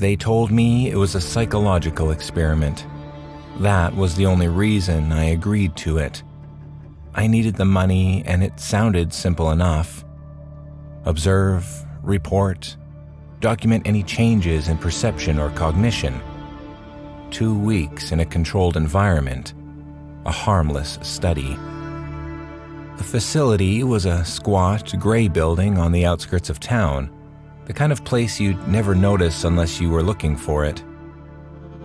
They told me it was a psychological experiment. That was the only reason I agreed to it. I needed the money, and it sounded simple enough. Observe, report, document any changes in perception or cognition. 2 weeks in a controlled environment, a harmless study. The facility was a squat, gray building on the outskirts of town, the kind of place you'd never notice unless you were looking for it.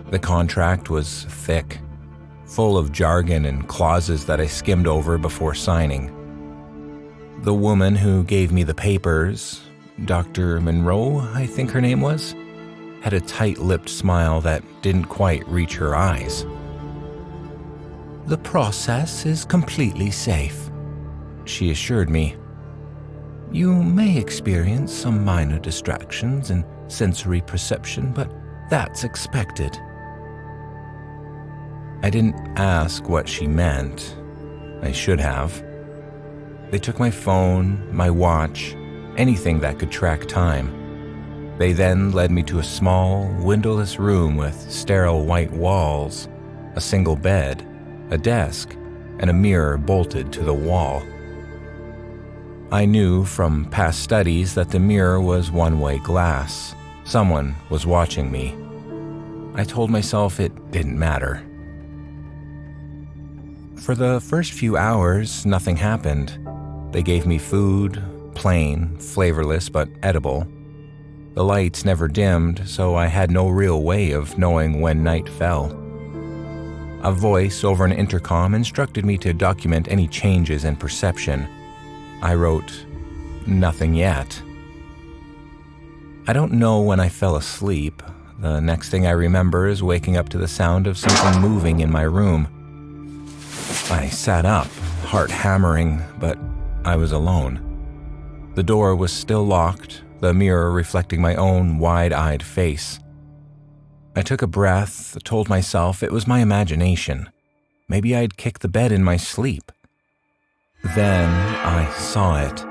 The contract was thick, full of jargon and clauses that I skimmed over before signing. The woman who gave me the papers, Dr. Monroe, I think her name was, had a tight-lipped smile that didn't quite reach her eyes. "The process is completely safe," she assured me. "You may experience some minor distractions in sensory perception, but that's expected." I didn't ask what she meant. I should have. They took my phone, my watch, anything that could track time. They then led me to a small, windowless room with sterile white walls, a single bed, a desk, and a mirror bolted to the wall. I knew from past studies that the mirror was one-way glass. Someone was watching me. I told myself it didn't matter. For the first few hours, nothing happened. They gave me food, plain, flavorless, but edible. The lights never dimmed, so I had no real way of knowing when night fell. A voice over an intercom instructed me to document any changes in perception. I wrote, "Nothing yet." I don't know when I fell asleep. The next thing I remember is waking up to the sound of something moving in my room. I sat up, heart hammering, but I was alone. The door was still locked, the mirror reflecting my own wide-eyed face. I took a breath, told myself it was my imagination. Maybe I'd kicked the bed in my sleep. Then I saw it.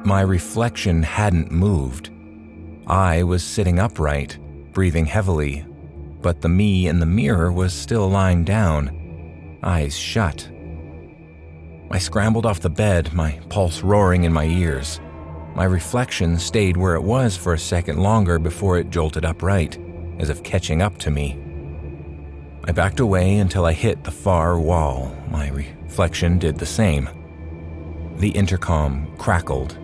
My reflection hadn't moved. I was sitting upright, breathing heavily, but the me in the mirror was still lying down, eyes shut. I scrambled off the bed, my pulse roaring in my ears. My reflection stayed where it was for a second longer before it jolted upright, as if catching up to me. I backed away until I hit the far wall. My reflection did the same. The intercom crackled.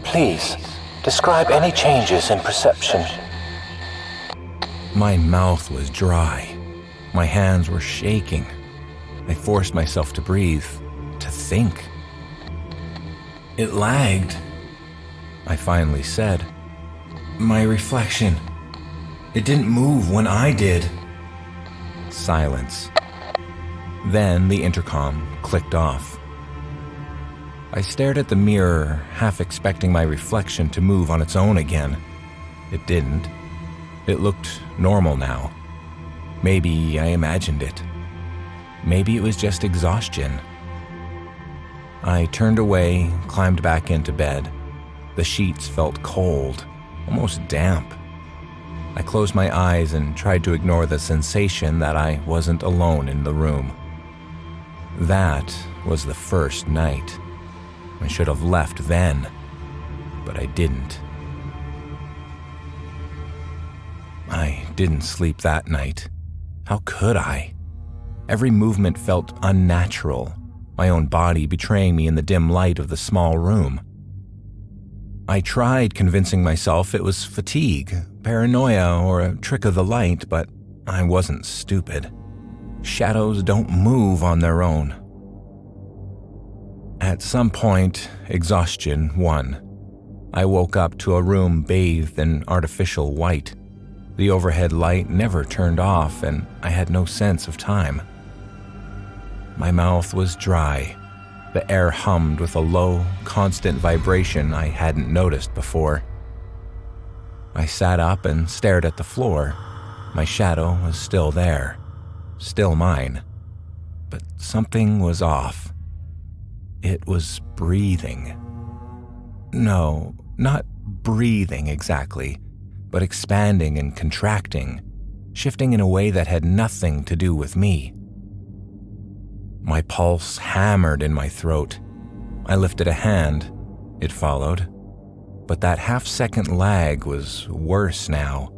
"Please, describe any changes in perception." My mouth was dry. My hands were shaking. I forced myself to breathe, to think. "It lagged," I finally said. "My reflection. It didn't move when I did." Silence. Then the intercom clicked off. I stared at the mirror, half expecting my reflection to move on its own again. It didn't. It looked normal now. Maybe I imagined it. Maybe it was just exhaustion. I turned away, climbed back into bed. The sheets felt cold, almost damp. I closed my eyes and tried to ignore the sensation that I wasn't alone in the room. That was the first night. I should have left then, but I didn't. I didn't sleep that night. How could I? Every movement felt unnatural, my own body betraying me in the dim light of the small room. I tried convincing myself it was fatigue, paranoia, or a trick of the light, but I wasn't stupid. Shadows don't move on their own. At some point, exhaustion won. I woke up to a room bathed in artificial white. The overhead light never turned off, and I had no sense of time. My mouth was dry. The air hummed with a low, constant vibration I hadn't noticed before. I sat up and stared at the floor. My shadow was still there, still mine. But something was off. It was breathing. No, not breathing exactly, but expanding and contracting, shifting in a way that had nothing to do with me. My pulse hammered in my throat. I lifted a hand. It followed. But that half-second lag was worse now.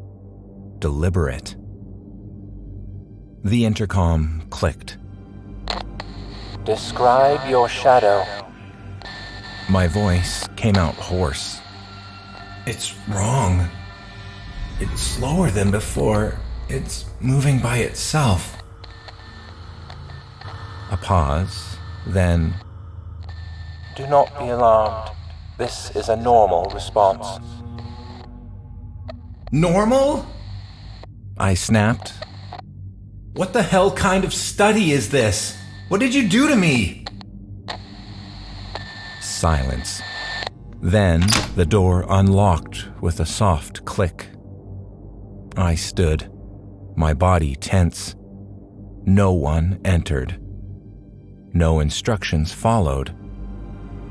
Deliberate. The intercom clicked. Describe your shadow. My voice came out hoarse. It's wrong. It's slower than before. It's moving by itself. A pause, then... Do not be alarmed. This is a normal response. Normal? I snapped. What the hell kind of study is this? What did you do to me? Silence. Then the door unlocked with a soft click. I stood, my body tense. No one entered. No instructions followed.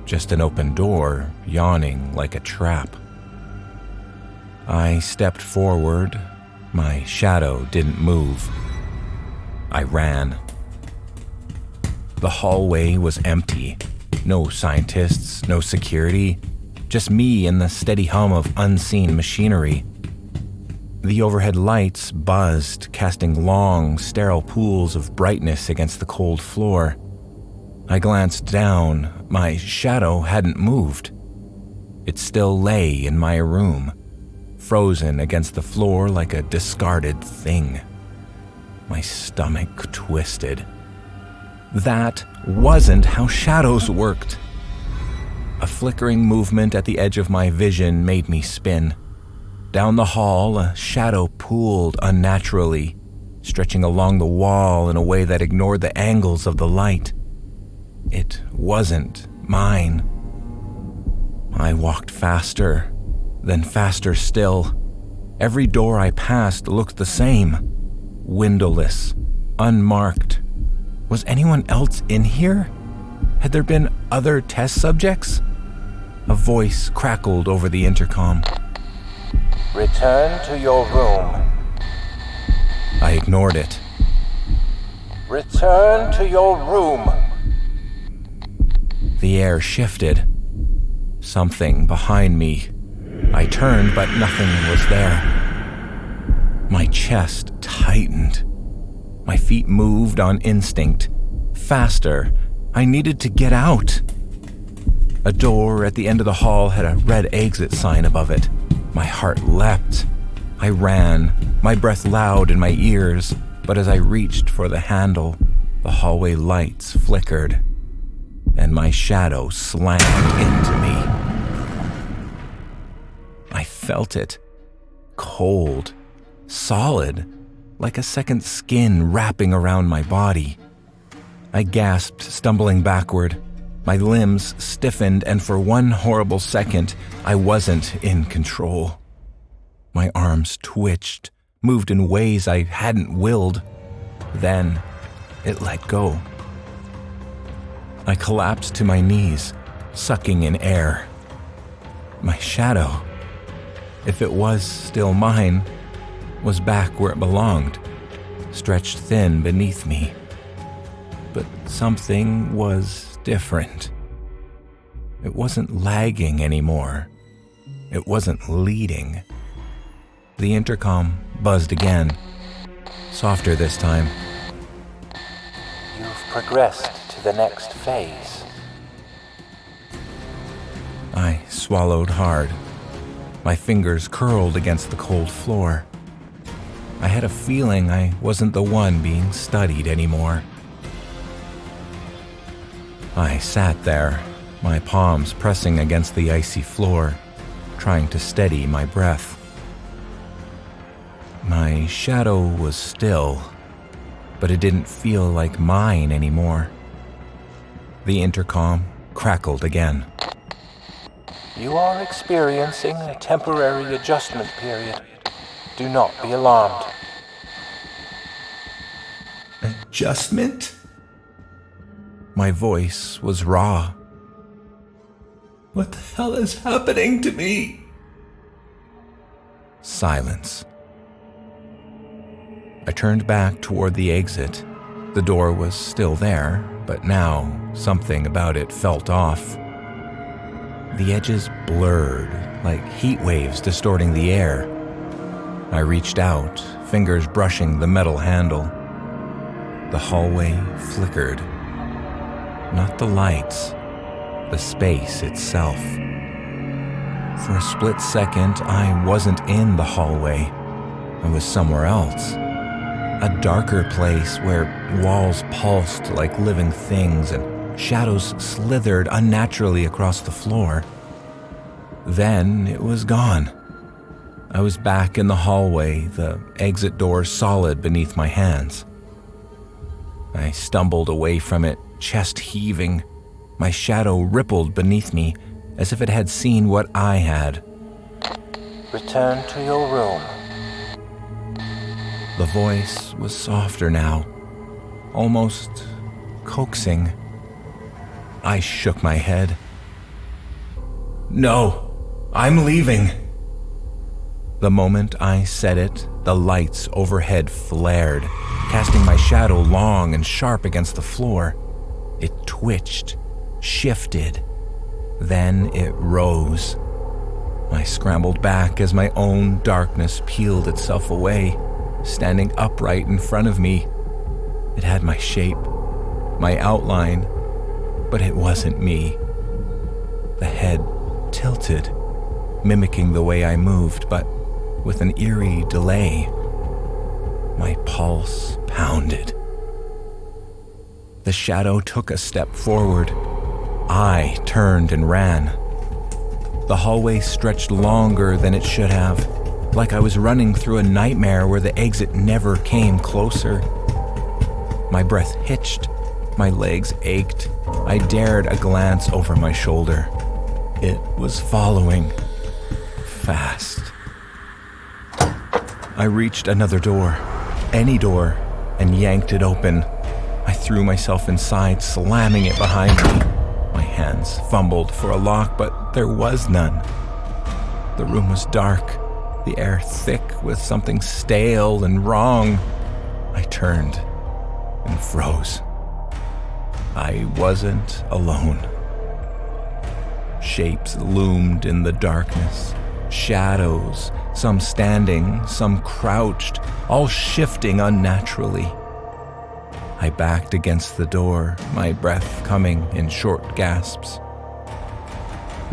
Just an open door yawning like a trap. I stepped forward. My shadow didn't move. I ran. The hallway was empty. No scientists, no security. Just me and the steady hum of unseen machinery. The overhead lights buzzed, casting long, sterile pools of brightness against the cold floor. I glanced down. My shadow hadn't moved. It still lay in my room, frozen against the floor like a discarded thing. My stomach twisted. That wasn't how shadows worked. A flickering movement at the edge of my vision made me spin. Down the hall, a shadow pooled unnaturally, stretching along the wall in a way that ignored the angles of the light. It wasn't mine. I walked faster, then faster still. Every door I passed looked the same. Windowless, unmarked. Was anyone else in here? Had there been other test subjects? A voice crackled over the intercom. Return to your room. I ignored it. Return to your room. The air shifted. Something behind me. I turned, but nothing was there. My chest tightened. My feet moved on instinct. Faster. I needed to get out. A door at the end of the hall had a red exit sign above it. My heart leapt. I ran, my breath loud in my ears, but as I reached for the handle, the hallway lights flickered, and my shadow slammed into me. I felt it. Cold. Solid. Like a second skin wrapping around my body. I gasped, stumbling backward. My limbs stiffened, and for one horrible second, I wasn't in control. My arms twitched, moved in ways I hadn't willed. Then, it let go. I collapsed to my knees, sucking in air. My shadow, if it was still mine, was back where it belonged, stretched thin beneath me. But something was different. It wasn't lagging anymore. It wasn't leading. The intercom buzzed again, softer this time. You've progressed to the next phase. I swallowed hard. My fingers curled against the cold floor. I had a feeling I wasn't the one being studied anymore. I sat there, my palms pressing against the icy floor, trying to steady my breath. My shadow was still, but it didn't feel like mine anymore. The intercom crackled again. You are experiencing a temporary adjustment period. Do not be alarmed. Adjustment? My voice was raw. What the hell is happening to me? silence. I turned back toward the exit. The door was still there, but now something about it felt off. The edges blurred, like heat waves distorting the air. I reached out, fingers brushing the metal handle. The hallway flickered. Not the lights, the space itself. For a split second, I wasn't in the hallway. I was somewhere else. A darker place where walls pulsed like living things and shadows slithered unnaturally across the floor. Then it was gone. I was back in the hallway, the exit door solid beneath my hands. I stumbled away from it, chest heaving. My shadow rippled beneath me, as if it had seen what I had. Return to your room. The voice was softer now, almost coaxing. I shook my head. No, I'm leaving. The moment I said it, the lights overhead flared, casting my shadow long and sharp against the floor. It twitched, shifted, then it rose. I scrambled back as my own darkness peeled itself away, standing upright in front of me. It had my shape, my outline, but it wasn't me. The head tilted, mimicking the way I moved, but with an eerie delay. My pulse pounded. The shadow took a step forward. I turned and ran. The hallway stretched longer than it should have, like I was running through a nightmare where the exit never came closer. My breath hitched, my legs ached. I dared a glance over my shoulder. It was following, fast. I reached another door, any door, and yanked it open. I threw myself inside, slamming it behind me. My hands fumbled for a lock, but there was none. The room was dark, the air thick with something stale and wrong. I turned and froze. I wasn't alone. Shapes loomed in the darkness, shadows, some standing, some crouched, all shifting unnaturally. I backed against the door, my breath coming in short gasps.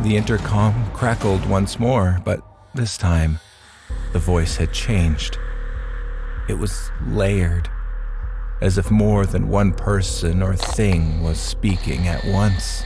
The intercom crackled once more, but this time, the voice had changed. It was layered, as if more than one person or thing was speaking at once.